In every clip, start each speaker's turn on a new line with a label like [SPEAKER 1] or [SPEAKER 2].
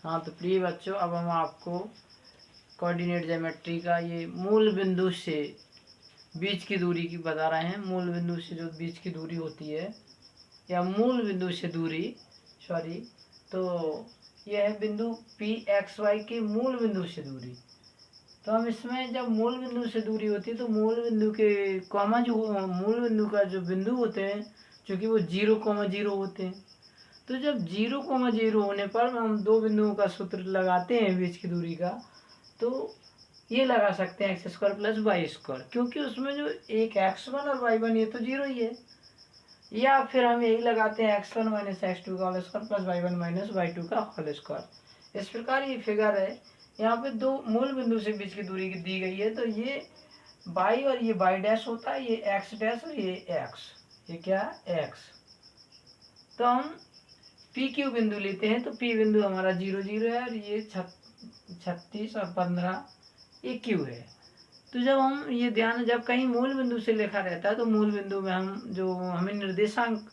[SPEAKER 1] हाँ तो प्रिय बच्चों, अब हम आपको कोऑर्डिनेट ज्योमेट्री का ये मूल बिंदु से बीच की दूरी की बता रहे हैं। मूल बिंदु से जो बीच की दूरी होती है या मूल बिंदु से दूरी तो यह है बिंदु पी एक्स वाई के मूल बिंदु से दूरी। तो हम इसमें जब मूल बिंदु से दूरी होती है तो मूल बिंदु के कॉमा जो मूल बिंदु का जो बिंदु होते हैं, चूँकि वो 0,0 होते हैं, तो जब 0,0 होने पर हम दो बिंदुओं का सूत्र लगाते हैं बीच की दूरी का, तो ये लगा सकते हैं x² प्लस y², क्योंकि उसमें जो एक x1 और y1 ये तो 0 ही है। या फिर हम यही लगाते हैं x1 माइनस x2 का whole square plus y1 minus y2 का होल स्क्वायर। इस प्रकार ये फिगर है। यहाँ पे दो मूल बिंदु से बीच की दूरी दी गई है, तो ये y और ये y डैश होता है, ये x डैश और ये x, ये क्या है x। तो हम PQ बिंदु लेते हैं, तो P बिंदु हमारा 0 0 है और ये 36 और 15 ये Q है। तो जब हम ये ध्यान, जब कहीं मूल बिंदु से लिखा रहता है तो मूल बिंदु में हमें निर्देशांक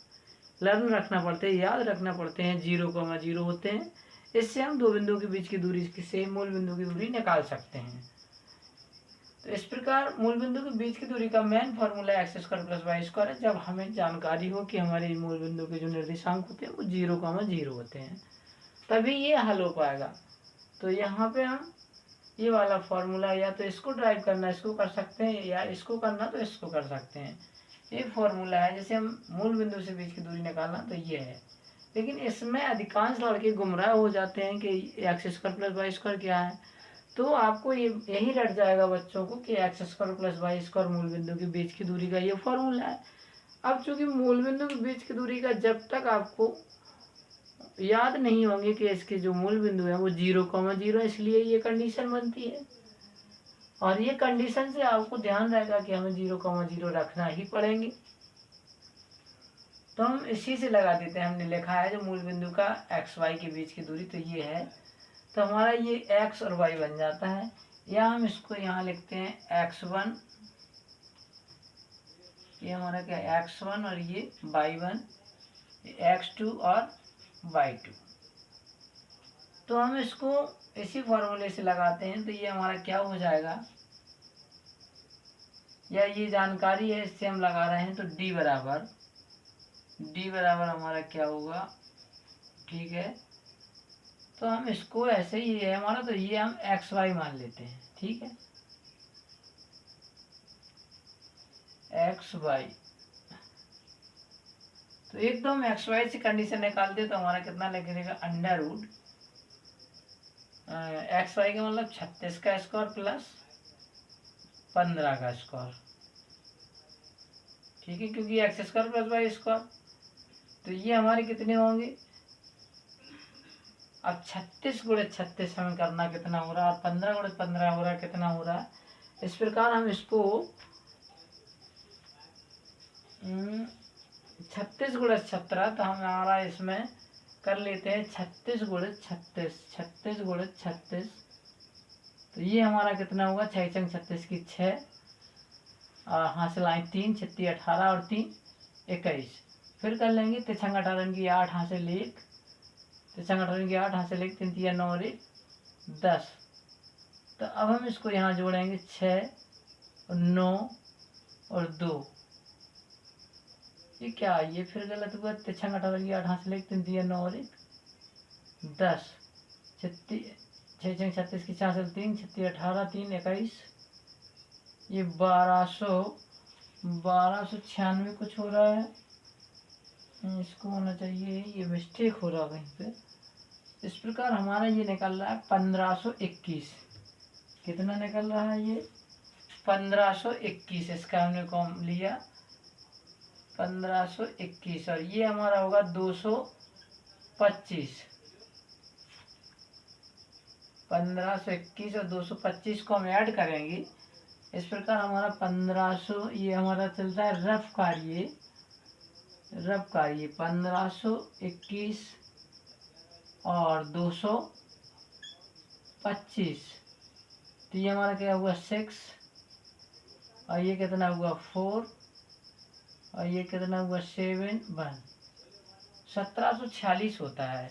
[SPEAKER 1] लर्न रखना पड़ते हैं, याद रखना पड़ते हैं, 0,0 होते हैं। इससे हम दो बिंदुओं के बीच की दूरी से मूल बिंदु की दूरी निकाल सकते हैं। तो इस प्रकार मूल बिंदु के बीच की दूरी का main formula x² plus y² है, जब हमें जानकारी हो कि हमारे मूल बिंदु के जो निर्देशांक होते हैं वो 0,0 होते हैं, तभी ये हल हो पाएगा। तो यहाँ पे हम ये वाला फॉर्मूला या तो इसको ड्राइव करना इसको कर सकते हैं, या इसको करना तो इसको कर सकते हैं। ये फॉर्मूला है, जैसे हम मूल बिंदु से बीच की दूरी निकालना तो ये है। लेकिन इसमें अधिकांश लड़के गुमराह हो जाते हैं कि x² प्लस y² क्या है। तो आपको ये यही रट जाएगा बच्चों को कि x² प्लस y² मूल बिंदु के बीच की दूरी का ये फॉर्मूला है। अब चूंकि मूल बिंदु के बीच की दूरी का जब तक आपको याद नहीं होंगे कि इसके जो मूल बिंदु है वो 0,0, इसलिए ये कंडीशन बनती है। और ये कंडीशन से आपको ध्यान रहेगा कि हमें 0,0 रखना ही पड़ेंगे। तो हम इसी से लगा देते हैं। हमने लिखा है जो मूल बिंदु का एक्स वाई के बीच की दूरी, तो ये है, तो हमारा ये x और y बन जाता है। या हम इसको यहाँ लिखते हैं x1, ये हमारा क्या है x1 और ये y1, x2 और y2। तो हम इसको इसी फॉर्मूले से लगाते हैं, तो ये हमारा क्या हो जाएगा, या ये जानकारी है इससे हम लगा रहे हैं, तो d बराबर हमारा क्या होगा, ठीक है। तो हम इसको ऐसे ही है हमारा, तो ये हम एक्स वाई मान लेते हैं, ठीक है, एक्स वाई। तो एकदम एक्स वाई से कंडीशन निकालते तो हमारा कितना लगेगा, अंडर रूट एक्स वाई का मतलब 36 का स्क्वायर प्लस 15 का स्क्वायर, ठीक है, क्योंकि x² प्लस y²। तो ये हमारे कितने होंगे, अब 36 × 36 हमें करना कितना हो रहा है, और 15 × 15 हो रहा है कितना हो रहा है। इस प्रकार हम इसको 36 × 17, तो हमारा इसमें कर लेते हैं 36 × 36, 36 × 36। तो ये हमारा कितना होगा, 6 × 36 की 6, और हासिल आए 3, 36 18 और 3 21। फिर कर लेंगे 3 18 की 8 हासिल 1, 3 18 की 8 हासिल 1, 3 3 9 और 1 10। तो अब हम इसको यहाँ जोड़ेंगे 6 और 9 और 2। ये क्या, ये फिर गलत हुआ, 3 18 की 8 हासिल 1, 3 3 9 और 1 10, 6 6 36 की 4 हासिल 3, 36 18 3 21, ये 1296 कुछ हो रहा है, इसको होना चाहिए, ये मिस्टेक हो रहा है कहीं पे। इस प्रकार हमारा ये निकल रहा है 1521। कितना निकल रहा है ये, 1521। इसका हमने कॉम लिया 1521, और ये हमारा होगा 225। 1521 और 225 को हम ऐड करेंगे। इस प्रकार हमारा 1500, ये हमारा चलता है रफ कार्य 1521 और 225। तो ये हमारा क्या हुआ 6, और ये कितना हुआ 4, और ये कितना हुआ 7 1, 1746 होता है।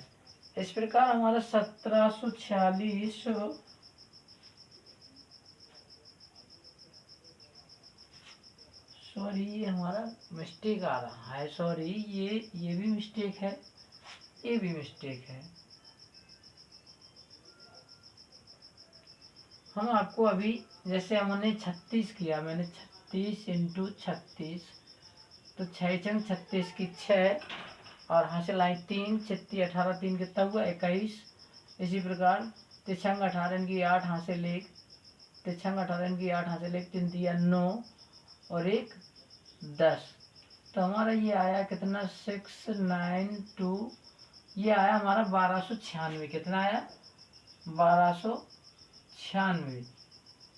[SPEAKER 1] इस प्रकार हमारा 1746, सॉरी ये हमारा मिस्टेक आ रहा है, सॉरी ये भी मिस्टेक है, ये भी मिस्टेक है। हम आपको अभी जैसे हमने 36 किया, मैंने 36 इंटू 36, तो 6×6 की 6 और हासिल आई 3, 18 3 कितना हुआ 21। इसी प्रकार 3×18 की 8 हासिल 1, 3×18 की 8 हासिल 1, 3 दिया 9 और 1 10। तो हमारा ये आया कितना 692, ये आया हमारा 1296। कितना आया 1296।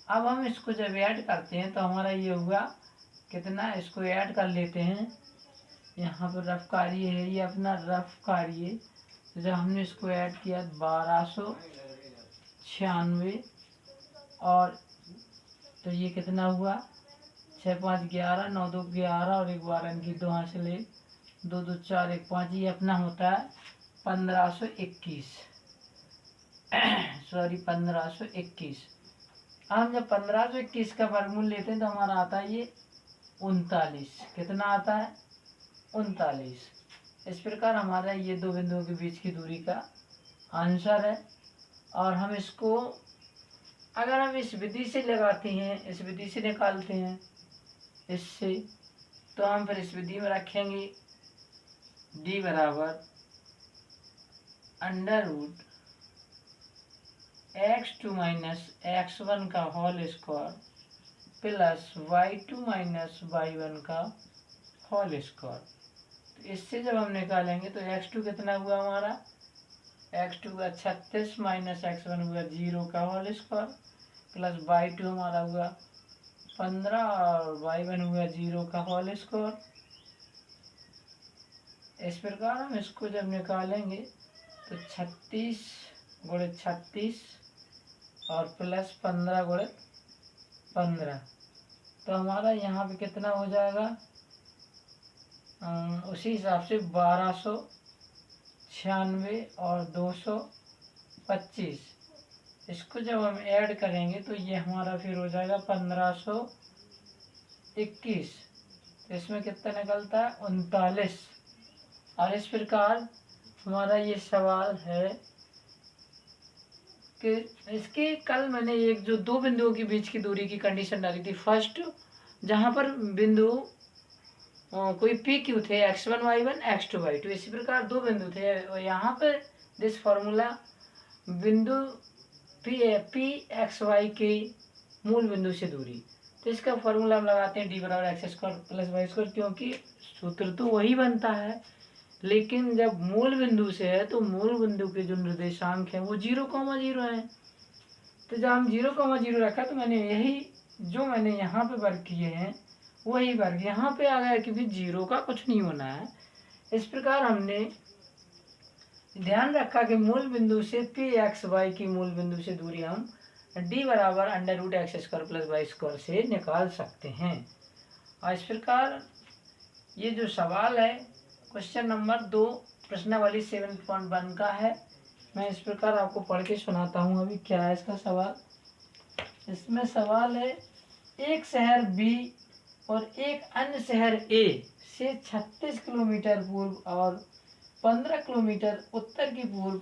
[SPEAKER 1] अब हम इसको जब ऐड करते हैं तो हमारा ये हुआ कितना, इसको ऐड कर लेते हैं। यहाँ पर रफ कार्य है, ये अपना रफ कार्य। तो जब हमने इसको ऐड किया 1296 और तो ये कितना हुआ 6 5 11, 9 2 11 और 1 12 की 2 हासिल 1, 2 2 4 1 5, ये अपना होता है 1521, सॉरी 1521। हम जब 1521 का वर्गमूल लेते हैं तो हमारा आता है ये 39। कितना आता है 39। इस प्रकार हमारा ये दो बिंदुओं के बीच की दूरी का आंसर है। और हम इसको अगर हम इस विधि से लगाते हैं, इस विधि से निकालते हैं इससे, तो हम फिर इस विधि में रखेंगे d बराबर √x2 माइनस x1 का whole square plus y2 minus y1 का होल स्क्वायर। तो इससे जब हम निकालेंगे तो x2 कितना हुआ हमारा, x2 हुआ 36 माइनस x1 हुआ 0 का होल स्क्वायर प्लस y2 हमारा हुआ 15 और y1 हुआ 0 का होल स्क्वायर। इस प्रकार हम इसको जब निकालेंगे तो 36 गुणित 36 और प्लस 15 गुणित 15, तो हमारा यहाँ पे कितना हो जाएगा, उसी हिसाब से 1296 और 225। इसको जब हम ऐड करेंगे तो ये हमारा फिर हो जाएगा 1521। तो इसमें कितना निकलता है 39। और इस प्रकार हमारा ये सवाल है कि इसके कल मैंने एक जो दो बिंदुओं के बीच की दूरी की कंडीशन डाली थी। फर्स्ट जहाँ पर बिंदु कोई पी क्यू थे x1 y1 x2 y2, इसी प्रकार दो बिंदु थे और यहाँ पर दिस फॉर्मूला बिंदु पी एक्स वाई के मूल बिंदु से दूरी। तो इसका फॉर्मूला हम लगाते हैं d बराबर X square plus Y square, क्योंकि सूत्र तो वही बनता है, लेकिन जब मूल बिंदु से है तो मूल बिंदु के जो निर्देशांक हैं वो 0,0 हैं। तो जब हम 0,0 रखा तो मैंने यही जो मैंने यहाँ पे वर्ग किए हैं वही वर्ग यहाँ पे आ गया, क्योंकि 0 का कुछ नहीं होना है। इस प्रकार हमने ध्यान रखा कि मूल बिंदु से पी एक्स वाई की मूल बिंदु से दूरी हम d बराबर √x² प्लस y² से निकाल सकते हैं। और इस प्रकार ये जो सवाल है क्वेश्चन नंबर 2 प्रश्नावली 7.1 का है। मैं इस प्रकार आपको पढ़ के सुनाता हूँ अभी क्या है इसका सवाल। इसमें सवाल है एक शहर B और एक अन्य शहर A से 36 किलोमीटर पूर्व और 15 किलोमीटर उत्तर की पूर्व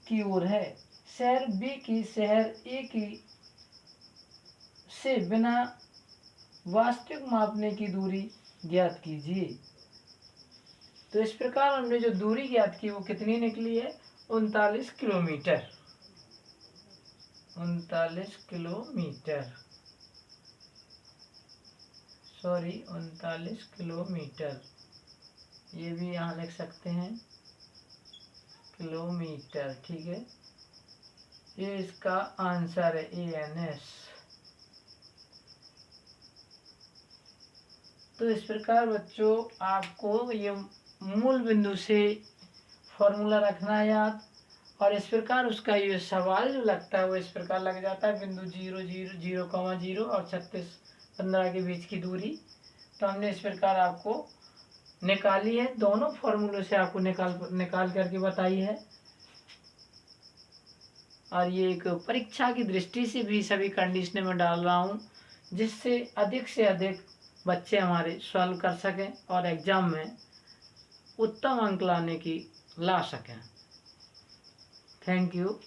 [SPEAKER 1] की ओर है। शहर B की शहर A की से बिना वास्तविक मापने की दूरी ज्ञात कीजिए। तो इस प्रकार हमने जो दूरी ज्ञात की वो कितनी निकली है 39 किलोमीटर। 39 किलोमीटर, सॉरी 39 किलोमीटर, ये भी यहाँ लिख सकते हैं किलोमीटर, ठीक है। ये इसका आंसर है ANS। तो इस प्रकार बच्चों आपको ये मूल बिंदु से फॉर्मूला रखना है याद, और इस प्रकार उसका ये सवाल जो लगता है वो इस प्रकार लग जाता है बिंदु 0 0 0,0 और 36 15 के बीच की दूरी। तो हमने इस प्रकार आपको निकाली है, दोनों फॉर्मूलों से आपको निकाल करके बताई है। और ये एक परीक्षा की दृष्टि से भी सभी कंडीशनें में डाल रहा हूँ, जिससे अधिक से अधिक बच्चे हमारे सॉल्व कर सकें और एग्ज़ाम में उत्तम अंक ला सकें। Thank you.